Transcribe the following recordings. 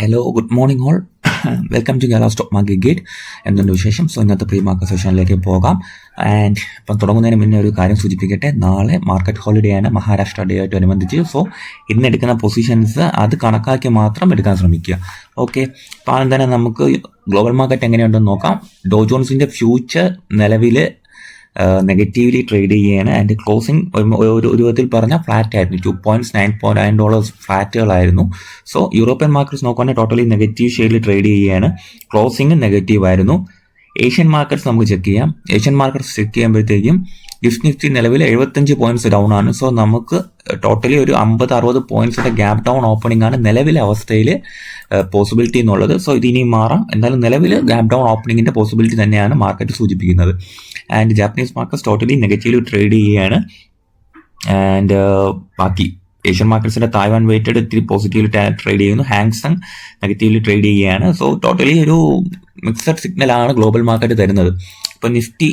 Hello good morning all. Welcome to Kerala stock market gate. എന്തുണ്ട് വിശേഷം? So ഇന്നത്തെ pre market സെഷനിലേക്ക് പോകാം. ആൻഡ് ഇപ്പം തുടങ്ങുന്നതിന് മുന്നേ ഒരു കാര്യം സൂചിപ്പിക്കട്ടെ. നാളെ മാർക്കറ്റ് ഹോളിഡേ ആണ്, മഹാരാഷ്ട്ര ഡേ ആയിട്ട് അനുബന്ധിച്ച്. സോ ഇന്ന് എടുക്കുന്ന പൊസിഷൻസ് അത് കണക്കാക്കി മാത്രം എടുക്കാൻ ശ്രമിക്കുക. ഓക്കെ, അപ്പോൾ ആദ്യം തന്നെ നമുക്ക് ഗ്ലോബൽ മാർക്കറ്റ് എങ്ങനെയുണ്ടെന്ന് നോക്കാം. ഡോ ജോൺസിൻ്റെ ഫ്യൂച്ചർ നിലവിൽ നെഗറ്റീവ്ലി ട്രേഡ് ചെയ്യുകയാണ്. ആൻഡ് ക്ലോസിംഗ് ഒരു വിധത്തിൽ പറഞ്ഞാൽ ഫ്ലാറ്റ് ആയിരുന്നു. $2.9 ഫ്ലാറ്റുകളായിരുന്നു. സോ യൂറോപ്യൻ മാർക്കറ്റ്സ് നോക്കുകയാണെങ്കിൽ ടോട്ടലി നെഗറ്റീവ് ഷെയ്ഡിൽ ട്രേഡ് ചെയ്യുകയാണ്. ക്ലോസിംഗ് നെഗറ്റീവ് ആയിരുന്നു. ഏഷ്യൻ മാർക്കറ്റ്സ് നമുക്ക് ചെക്ക് ചെയ്യാം. ഏഷ്യൻ മാർക്കറ്റ്സ് ചെക്ക് ചെയ്യുമ്പോഴത്തേക്കും നിഫ്റ്റി നിലവിൽ 75 പോയിന്റ്സ് ഡൗൺ ആണ്. സോ നമുക്ക് ടോട്ടലി ഒരു 50-60 പോയിന്റ്സിന്റെ ഗ്യാപ് ഡൗൺ ഓപ്പണിംഗ് ആണ് നിലവിലെ അവസ്ഥയിൽ പോസിബിലിറ്റി എന്നുള്ളത്. സോ ഇത് ഇനിയും മാറാം. എന്തായാലും നിലവിൽ ഗ്യാപ് ഡൗൺ ഓപ്പണിംഗിന്റെ പോസിബിലിറ്റി തന്നെയാണ് മാർക്കറ്റ് സൂചിപ്പിക്കുന്നത്. And Japanese markets totally negative trade ചെയ്യുകയാണ്. ആൻഡ് ബാക്കി ഏഷ്യൻ മാർക്കറ്റ്സിന്റെ തായ്വാൻ വെയിറ്റഡ് ഇത്തിരി പോസിറ്റീവ് ട്രേഡ് ചെയ്യുന്നു. ഹാങ്സങ് നെഗറ്റീവ്ലി ട്രേഡ് ചെയ്യുകയാണ്. സോ ടോട്ടലി ഒരു മിക്സഡ് സിഗ്നലാണ് ഗ്ലോബൽ മാർക്കറ്റ് തരുന്നത്. ഇപ്പോൾ നിഫ്റ്റി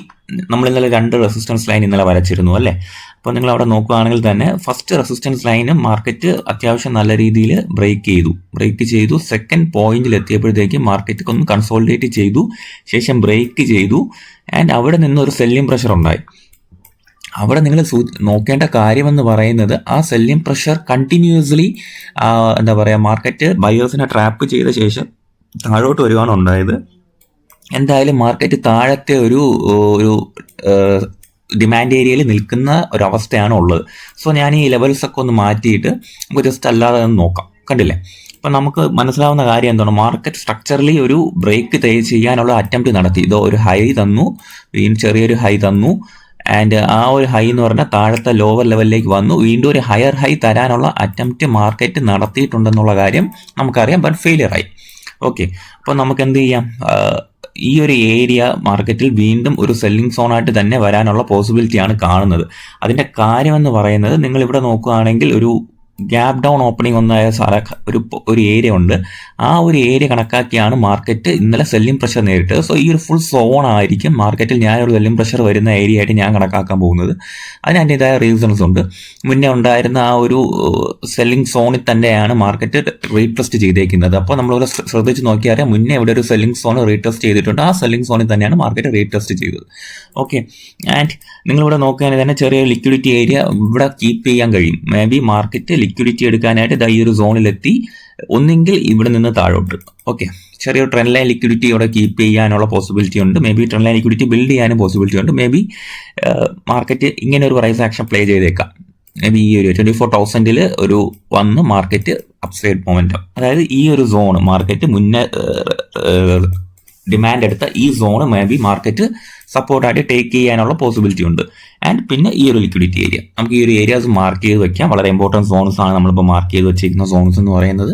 നമ്മൾ ഇന്നലെ 2 റെസിസ്റ്റൻസ് ലൈൻ ഇന്നലെ വരച്ചിരുന്നു അല്ലേ? അപ്പോൾ നിങ്ങൾ അവിടെ നോക്കുകയാണെങ്കിൽ തന്നെ ഫസ്റ്റ് റെസിസ്റ്റൻസ് ലൈന് മാർക്കറ്റ് അത്യാവശ്യം നല്ല രീതിയിൽ ബ്രേക്ക് ചെയ്തു. സെക്കൻഡ് പോയിന്റിൽ എത്തിയപ്പോഴത്തേക്ക് മാർക്കറ്റ് ഒന്ന് കൺസോളിഡേറ്റ് ചെയ്തു, ശേഷം ബ്രേക്ക് ചെയ്തു. ആൻഡ് അവിടെ നിന്ന് ഒരു സെല്ലിംഗ് പ്രഷർ ഉണ്ടായി. അവിടെ നിങ്ങൾ നോക്കേണ്ട കാര്യമെന്ന് പറയുന്നത് ആ സെല്ലിംഗ് പ്രഷർ കണ്ടിന്യൂസ്ലി മാർക്കറ്റ് ബയേഴ്സിനെ ട്രാപ്പ് ചെയ്ത ശേഷം താഴോട്ട് വരുവാണ് ഉണ്ടായത്. എന്തായാലും മാർക്കറ്റ് താഴത്തെ ഒരു ഡിമാൻഡ് ഏരിയയിൽ നിൽക്കുന്ന ഒരവസ്ഥയാണ് ഉള്ളത്. സോ ഞാൻ ഈ ലെവൽസ് ഒക്കെ ഒന്ന് മാറ്റിയിട്ട് നമുക്ക് ജസ്റ്റ് അല്ലാതെ ഒന്ന് നോക്കാം. കണ്ടില്ലേ? അപ്പം നമുക്ക് മനസ്സിലാവുന്ന കാര്യം എന്താണ്, മാർക്കറ്റ് സ്ട്രക്ചറലി ഒരു ബ്രേക്ക് ചെയ്യാനുള്ള അറ്റംപ്റ്റ് നടത്തി. ഇതോ ഒരു ഹൈ തന്നു, വീണ്ടും ചെറിയൊരു ഹൈ തന്നു. ആൻഡ് ആ ഒരു ഹൈ എന്ന് പറഞ്ഞാൽ താഴത്തെ ലോവർ ലെവലിലേക്ക് വന്നു. വീണ്ടും ഒരു ഹയർ ഹൈ തരാനുള്ള അറ്റംപ്റ്റ് മാർക്കറ്റ് നടത്തിയിട്ടുണ്ടെന്നുള്ള കാര്യം നമുക്കറിയാം. ബട്ട് ഫെയിലിയർ ആയി. ഓക്കെ, അപ്പോൾ നമുക്ക് എന്ത് ചെയ്യാം? ഈ ഒരു ഏരിയ മാർക്കറ്റിൽ വീണ്ടും ഒരു സെല്ലിംഗ് സോണായിട്ട് തന്നെ വരാനുള്ള പോസിബിലിറ്റിയാണ് കാണുന്നത്. അതിൻ്റെ കാര്യമെന്ന് പറയുന്നത്, നിങ്ങൾ ഇവിടെ നോക്കുകയാണെങ്കിൽ ഒരു ഗ്യാപ് ഡൗൺ ഓപ്പണിംഗ് ഒന്നായ ഒരു ഏരിയ ഉണ്ട്. ആ ഒരു ഏരിയ കണക്കാക്കിയാണ് മാർക്കറ്റ് ഇന്നലെ സെല്ലിംഗ് പ്രഷർ നേരിട്ടത്. സോ ഈ ഒരു ഫുൾ സോൺ ആയിരിക്കും മാർക്കറ്റിൽ ഞാനൊരു സെല്ലിംഗ് പ്രഷർ വരുന്ന ഏരിയ ആയിട്ട് ഞാൻ കണക്കാക്കാൻ പോകുന്നത്. അതിന് അതിൻ്റെതായ റീസൺസ് ഉണ്ട്. മുന്നേ ഉണ്ടായിരുന്ന ആ ഒരു സെല്ലിംഗ് സോണിൽ തന്നെയാണ് മാർക്കറ്റ് റീടെസ്റ്റ് ചെയ്തേക്കുന്നത്. അപ്പോൾ നമ്മളിവിടെ ശ്രദ്ധിച്ച് നോക്കിയാൽ മുന്നേ ഇവിടെ ഒരു സെല്ലിംഗ് സോൺ റീടെസ്റ്റ് ചെയ്തിട്ടുണ്ട്. ആ സെല്ലിംഗ് സോണിൽ തന്നെയാണ് മാർക്കറ്റ് റീടെസ്റ്റ് ചെയ്തത്. ഓക്കെ, ആൻഡ് നിങ്ങളിവിടെ നോക്കുകയാണെങ്കിൽ തന്നെ ചെറിയ ലിക്വിഡിറ്റി ഏരിയ ഇവിടെ കീപ്പ് ചെയ്യാൻ കഴിയും. മേ ബി മാർക്കറ്റ് ലിക്വിഡിറ്റി എടുക്കാനായിട്ട് ഈ ഒരു സോണിലെത്തി, ഒന്നെങ്കിൽ ഇവിടെ നിന്ന് താഴോട്ട്. ഓക്കെ, ചെറിയൊരു ട്രെൻഡ് ലൈൻ ലിക്വിഡിറ്റി ഇവിടെ കീപ്പ് ചെയ്യാനുള്ള പോസിബിലിറ്റി ഉണ്ട്. May be trend line liquidity build ചെയ്യാനും പോസിബിലിറ്റി ഉണ്ട്. മേ ബി മാർക്കറ്റ് ഇങ്ങനെ ഒരു പ്രൈസ് ആക്ഷൻ പ്ലേ ചെയ്തേക്കാം. മേ ബി ഈ ഒരു 24,000 ഒരു വന്ന് മാർക്കറ്റ് അപ്സൈഡ് മൊമെന്റം, അതായത് ഈ ഒരു സോൺ മാർക്കറ്റ് മുന്നേ ഡിമാൻഡ് എടുത്ത ഈ സോണ് മേ ബി മാർക്കറ്റ് സപ്പോർട്ടായിട്ട് ടേക്ക് ചെയ്യാനുള്ള പോസിബിലിറ്റി ഉണ്ട്. ആൻഡ് പിന്നെ ഈ ഒരു ലിക്വിഡിറ്റി ഏരിയ, നമുക്ക് ഈ ഒരു ഏരിയാസ് മാർക്ക് ചെയ്ത് വെക്കാം. വളരെ ഇമ്പോർട്ടൻറ്റ് സോൺസ് ആണ് നമ്മളിപ്പോൾ മാർക്ക് ചെയ്ത് വെച്ചിരിക്കുന്ന സോൺസ് എന്ന് പറയുന്നത്.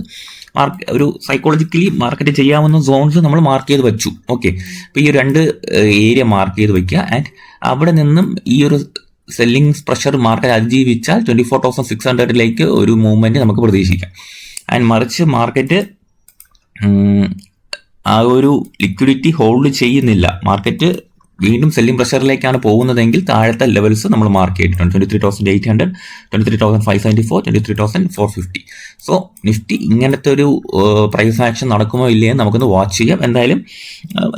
ഒരു സൈക്കോളജിക്കലി മാർക്കറ്റ് ചെയ്യാവുന്ന സോൺസ് നമ്മൾ മാർക്ക് ചെയ്ത് വെച്ചു. ഓക്കെ, അപ്പോൾ ഈ 2 ഏരിയ മാർക്ക് ചെയ്ത് വെക്കുക. ആൻഡ് അവിടെ നിന്നും ഈ ഒരു സെല്ലിംഗ് പ്രഷർ മാർക്കറ്റ് അതിജീവിച്ചാൽ 24,600 ഒരു മൂവ്മെന്റ് നമുക്ക് പ്രതീക്ഷിക്കാം. ആൻഡ് മറിച്ച് മാർക്കറ്റ് ആ ഒരു ലിക്വിഡിറ്റി ഹോൾഡ് ചെയ്യുന്നില്ല, മാർക്കറ്റ് വീണ്ടും സെല്ലിംഗ് പ്രഷറിലേക്കാണ് പോകുന്നതെങ്കിൽ താഴത്തെ ലെവൽസ് നമ്മൾ മാർക്ക് ചെയ്തിട്ടുണ്ട്. 23,800, 23,574, 23,450. സോ നിഫ്റ്റി ഇങ്ങനത്തെ ഒരു പ്രൈസ് ആക്ഷൻ നടക്കുമോ ഇല്ലയെന്ന് നമുക്കൊന്ന് വാച്ച് ചെയ്യാം. എന്തായാലും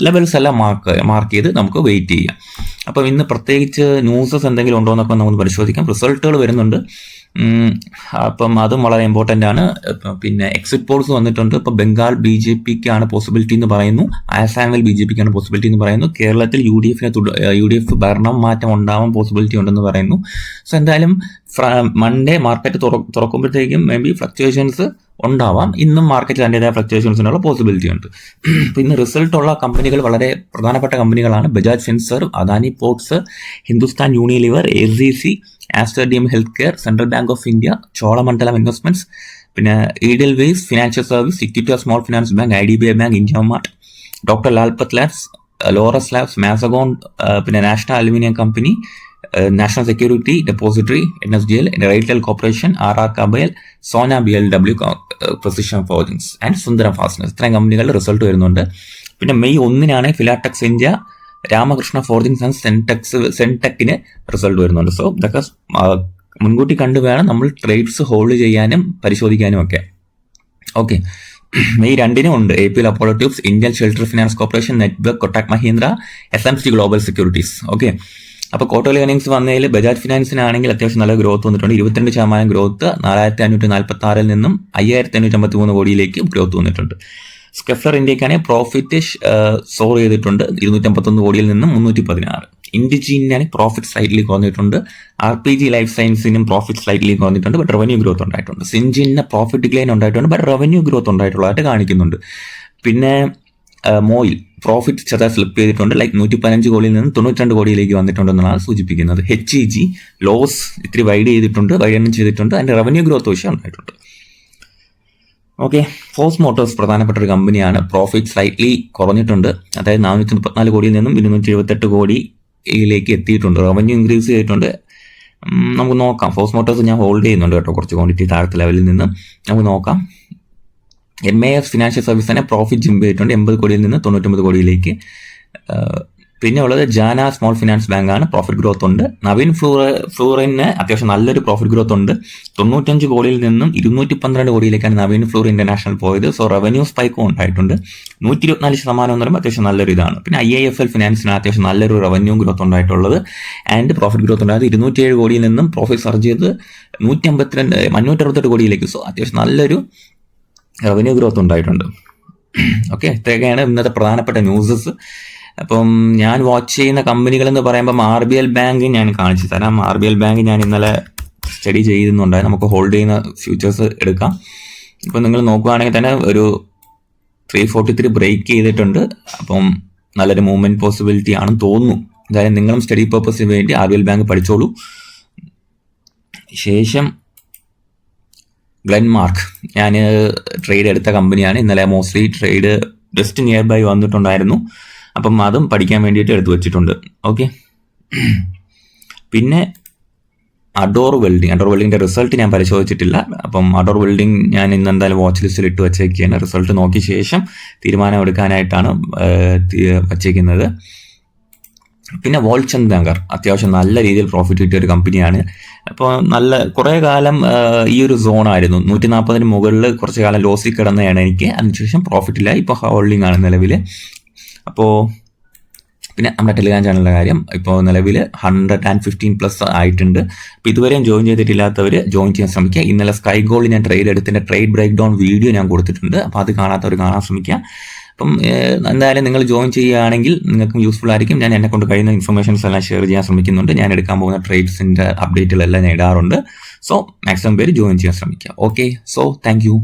ലെവൽസ് എല്ലാം മാർക്ക് ചെയ്ത് നമുക്ക് വെയിറ്റ് ചെയ്യാം. അപ്പം ഇന്ന് പ്രത്യേകിച്ച് ന്യൂസസ് എന്തെങ്കിലും ഉണ്ടോ എന്നൊക്കെ നമുക്ക് പരിശോധിക്കാം. റിസൾട്ടുകൾ വരുന്നുണ്ട്. അപ്പം അതും വളരെ ഇമ്പോർട്ടൻ്റ് ആണ്. പിന്നെ എക്സിറ്റ് പോൾസ് വന്നിട്ടുണ്ട്. ഇപ്പോൾ ബംഗാൾ BJPക്കാണ് പോസിബിലിറ്റി എന്ന് പറയുന്നു. ആസാമിൽ BJPക്കാണ് പോസിബിലിറ്റി എന്ന് പറയുന്നു. കേരളത്തിൽ UDF ഭരണം മാറ്റം ഉണ്ടാവാൻ പോസിബിലിറ്റി ഉണ്ടെന്ന് പറയുന്നു. സോ എന്തായാലും മൺഡേ മാർക്കറ്റ് തുറക്കുമ്പോഴത്തേക്കും മേ ബി ഫ്ലക്ച്വേഷൻസ് ഉണ്ടാവാം. ഇന്നും മാർക്കറ്റിൽ അതിൻ്റെതായ ഫ്ലക്ച്വേഷൻസിനുള്ള പോസിബിലിറ്റി ഉണ്ട്. ഇന്ന് റിസൾട്ടുള്ള കമ്പനികൾ വളരെ പ്രധാനപ്പെട്ട കമ്പനികളാണ്. Bajaj Finserv, Adani ports, Hindustan Unilever, ACC, Aster DM health care, Central Bank of India, Cholamandalam investments, പിന്നെ Edelweiss financial service, equity small finance bank, IDBI bank, India mart, doctor Lalpath labs, Laurus labs, Mazagon, പിന്നെ national aluminium company, national security depository, NSDL, RailTel corporation, RR Kabel, Sona BLW, precision forgings and Sundaram fasteners. ഇത്രയും കമ്പനികളുടെ result വരുന്നുണ്ട്. പിന്നെ May 1 Filatex India, Ramakrishna forgings and സെൻടെക്കിന് result വരുന്നുണ്ട്. So ഇതൊക്കെ മുൻകൂട്ടി കണ്ടു വേണം നമ്മൾ ട്രേഡ്സ് ഹോൾഡ് ചെയ്യാനും പരിശോധിക്കാനും ഒക്കെ. ഓക്കെ, ഈ രണ്ടിനും ഉണ്ട്. APL Apollo tubes, Indian shelter finance corporation, network, Kotak Mahindra, SMC global securities. Okay, അപ്പോൾ ക്വാർട്ടർലി ഏർണിംഗ്സ് വന്നതിൽ ബജാജ് ഫിനാൻസിനാണെങ്കിൽ അത്യാവശ്യം നല്ല ഗ്രോത്ത് വന്നിട്ടുണ്ട്. 22% ഗ്രോത്ത്, 4546 നിന്നും 5553 കോടിയിലേക്ക് ഗ്രോത്ത് വന്നിട്ടുണ്ട്. സ്കെഫ്ലർ ഇന്ത്യക്കാണെങ്കിൽ പ്രോഫിറ്റ് സോർ ചെയ്തിട്ടുണ്ട്, 251 കോടിയിൽ നിന്നും 316. ഇൻഡിജീനാണെങ്കിൽ പ്രോഫിറ്റ് സ്ലൈറ്റ്ലി കുറഞ്ഞിട്ടുണ്ട്. RPG ലൈഫ് സയൻസിനും പ്രോഫിറ്റ് സ്ലൈറ്റ്ലി കുറഞ്ഞിട്ടുണ്ട്, ബട്ട് റവന്യൂ ഗ്രോത്ത് ഉണ്ടായിട്ടുണ്ട്. സിൻജിന് പ്രോഫിറ്റ് ഡിക്ലൈൻ ഉണ്ടായിട്ടുണ്ട്, ബട്ട് റവന്യൂ ഗ്രോത്ത് ഉണ്ടായിട്ടുള്ളതായിട്ട് കാണിക്കുന്നുണ്ട്. പിന്നെ മോയിൽ പ്രോഫിറ്റ് ചെറുതായി സ്ലിപ്പ് ചെയ്തിട്ടുണ്ട്, ലൈക്ക് 115 കോടിയിൽ നിന്ന് 92 കോടിയിലേക്ക് വന്നിട്ടുണ്ടെന്നാണ് സൂചിപ്പിക്കുന്നത്. HEG ലോസ് ഇത്തിരി വൈഡൻ ചെയ്തിട്ടുണ്ട്, അതിൻ്റെ റവന്യൂ ഗ്രോത്ത് പക്ഷേ ഉണ്ടായിട്ടുണ്ട്. ഓക്കെ, ഫോഴ്സ് മോട്ടോഴ്സ് പ്രധാനപ്പെട്ട ഒരു കമ്പനിയാണ്. പ്രോഫിറ്റ് സ്ലൈറ്റ്ലി കുറഞ്ഞിട്ടുണ്ട്, അതായത് 434 കോടിയിൽ നിന്നും 278 കോടിയിലേക്ക് എത്തിയിട്ടുണ്ട്. റവന്യൂ ഇൻക്രീസ് ചെയ്തിട്ടുണ്ട്. നമുക്ക് നോക്കാം. ഫോഴ്സ് മോട്ടോഴ്സ് ഞാൻ ഹോൾഡ് ചെയ്യുന്നുണ്ട് കേട്ടോ, കുറച്ച് ക്വാണ്ടിറ്റി താഴത്തെ ലെവലിൽ നിന്ന്. നമുക്ക് നോക്കാം. MAS ഫിനാൻഷ്യൽ സർവീസ് തന്നെ പ്രോഫിറ്റ് ജമ്പ് ചെയ്തിട്ടുണ്ട്, 80 കോടിയിൽ നിന്ന് 99 കോടിയിലേക്ക്. പിന്നെ ഉള്ളത് ജാന സ്മോൾ ഫിനാൻസ് ബാങ്ക് ആണ്, പ്രോഫിറ്റ് ഗ്രോത്ത് ഉണ്ട്. നവീൻ ഫ്ലൂറിന് അത്യാവശ്യം നല്ലൊരു പ്രോഫിറ്റ് ഗ്രോത്ത് ഉണ്ട്, 95 കോടിയിൽ നിന്നും 212 കോടിയിലേക്കാണ് നവീൻ ഫ്ലൂർ ഇന്റർനാഷണൽ പോയത്. സോ റവന്യൂ സ്പൈക്കും ഉണ്ടായിട്ടുണ്ട്, 124% എന്ന് പറയുമ്പോൾ അത്യാവശ്യം നല്ലൊരു ഇതാണ്. പിന്നെ IIFL ഫിനാൻസിന് അത്യാവശ്യം നല്ലൊരു റവന്യൂ ഗ്രോത്ത് ഉണ്ടായിട്ടുള്ളത് ആൻഡ് പ്രോഫിറ്റ് ഗ്രോത്ത് ഉണ്ടായത് 207 കോടിയിൽ നിന്നും പ്രോഫിറ്റ് സർജ് ചെയ്ത് 568 കോടിയിലേക്ക്. സോ അത്യാവശ്യം നല്ലൊരു റവന്യൂ ഗ്രോത്ത് ഉണ്ടായിട്ടുണ്ട്. ഓക്കെ, ഇത്രയൊക്കെയാണ് ഇന്നത്തെ പ്രധാനപ്പെട്ട ന്യൂസസ്. അപ്പം ഞാൻ വാച്ച് ചെയ്യുന്ന കമ്പനികൾ എന്ന് പറയുമ്പം RBL ബാങ്ക് ഞാൻ കാണിച്ചു തരാം. RBL ബാങ്ക് ഞാൻ ഇന്നലെ സ്റ്റഡി ചെയ്യുന്നുണ്ടായി. നമുക്ക് ഹോൾഡ് ചെയ്യുന്ന ഫ്യൂച്ചേഴ്സ് എടുക്കാം. ഇപ്പം നിങ്ങൾ നോക്കുകയാണെങ്കിൽ തന്നെ ഒരു 343 ബ്രേക്ക് ചെയ്തിട്ടുണ്ട്. അപ്പം നല്ലൊരു മൂവ്മെന്റ് പോസിബിലിറ്റി ആണെന്ന് തോന്നുന്നു. എന്തായാലും നിങ്ങളും സ്റ്റഡി പർപ്പസിന് വേണ്ടി RBL ബാങ്ക് പഠിച്ചോളൂ. ശേഷം ഗ്ലെൻമാർക്ക് ഞാൻ ട്രേഡ് എടുത്ത കമ്പനിയാണ്. ഇന്നലെ mostly trade just nearby വന്നിട്ടുണ്ടായിരുന്നു, അപ്പം അതും പഠിക്കാൻ വേണ്ടിയിട്ട് എടുത്തു വെച്ചിട്ടുണ്ട്. ഓക്കെ, പിന്നെ അഡോർ വെൽഡിങ്ങിൻ്റെ റിസൾട്ട് ഞാൻ പരിശോധിച്ചിട്ടില്ല. അപ്പം അഡോർ വെൽഡിങ് ഞാൻ ഇന്ന് എന്തായാലും വാച്ച് ലിസ്റ്റിൽ ഇട്ട് വച്ചേക്കുകയാണ്. റിസൾട്ട് നോക്കിയ ശേഷം തീരുമാനം എടുക്കാനായിട്ടാണ് വച്ചേക്കുന്നത്. പിന്നെ വോൾചന്ദ് നഗർ അത്യാവശ്യം നല്ല രീതിയിൽ പ്രോഫിറ്റ് കിട്ടിയ ഒരു കമ്പനിയാണ്. അപ്പോൾ കുറേ കാലം ഈ ഒരു സോണായിരുന്നു, 140 മുകളിൽ കുറച്ച് കാലം ലോസിൽ കിടന്നതാണ് എനിക്ക്. അതിനുശേഷം പ്രോഫിറ്റില്ല, ഇപ്പോൾ ഹോൾഡിംഗ് ആണ് നിലവിൽ. അപ്പോൾ പിന്നെ നമ്മുടെ ടെലിഗ്രാം ചാനലിൻ്റെ കാര്യം, ഇപ്പോൾ നിലവിൽ 115+ ആയിട്ടുണ്ട്. അപ്പോൾ ഇതുവരെയും ജോയിൻ ചെയ്തിട്ടില്ലാത്തവർ ജോയിൻ ചെയ്യാൻ ശ്രമിക്കുക. ഇന്നലെ സ്കൈ ഗോൾഡ് ഞാൻ ട്രേഡ് എടുത്തിൻ്റെ ട്രേഡ് ബ്രേക്ക് ഡൗൺ വീഡിയോ ഞാൻ കൊടുത്തിട്ടുണ്ട്, അപ്പോൾ അത് കാണാത്തവർ കാണാൻ ശ്രമിക്കുക. അപ്പം എന്തായാലും നിങ്ങൾ ജോയിൻ ചെയ്യുകയാണെങ്കിൽ നിങ്ങൾക്കും യൂസ്ഫുൾ ആയിരിക്കും. ഞാൻ എന്നെ കൊണ്ട് കഴിയുന്ന ഇൻഫർമേഷൻസ് എല്ലാം ഷെയർ ചെയ്യാൻ ശ്രമിക്കുന്നുണ്ട്. ഞാൻ എടുക്കാൻ പോകുന്ന ട്രേഡ്സിൻ്റെ അപ്ഡേറ്റുകളെല്ലാം ഞാൻ ഇടാറുണ്ട്. സോ മാക്സിമം പേര് ജോയിൻ ചെയ്യാൻ ശ്രമിക്കുക. Okay, so thank you.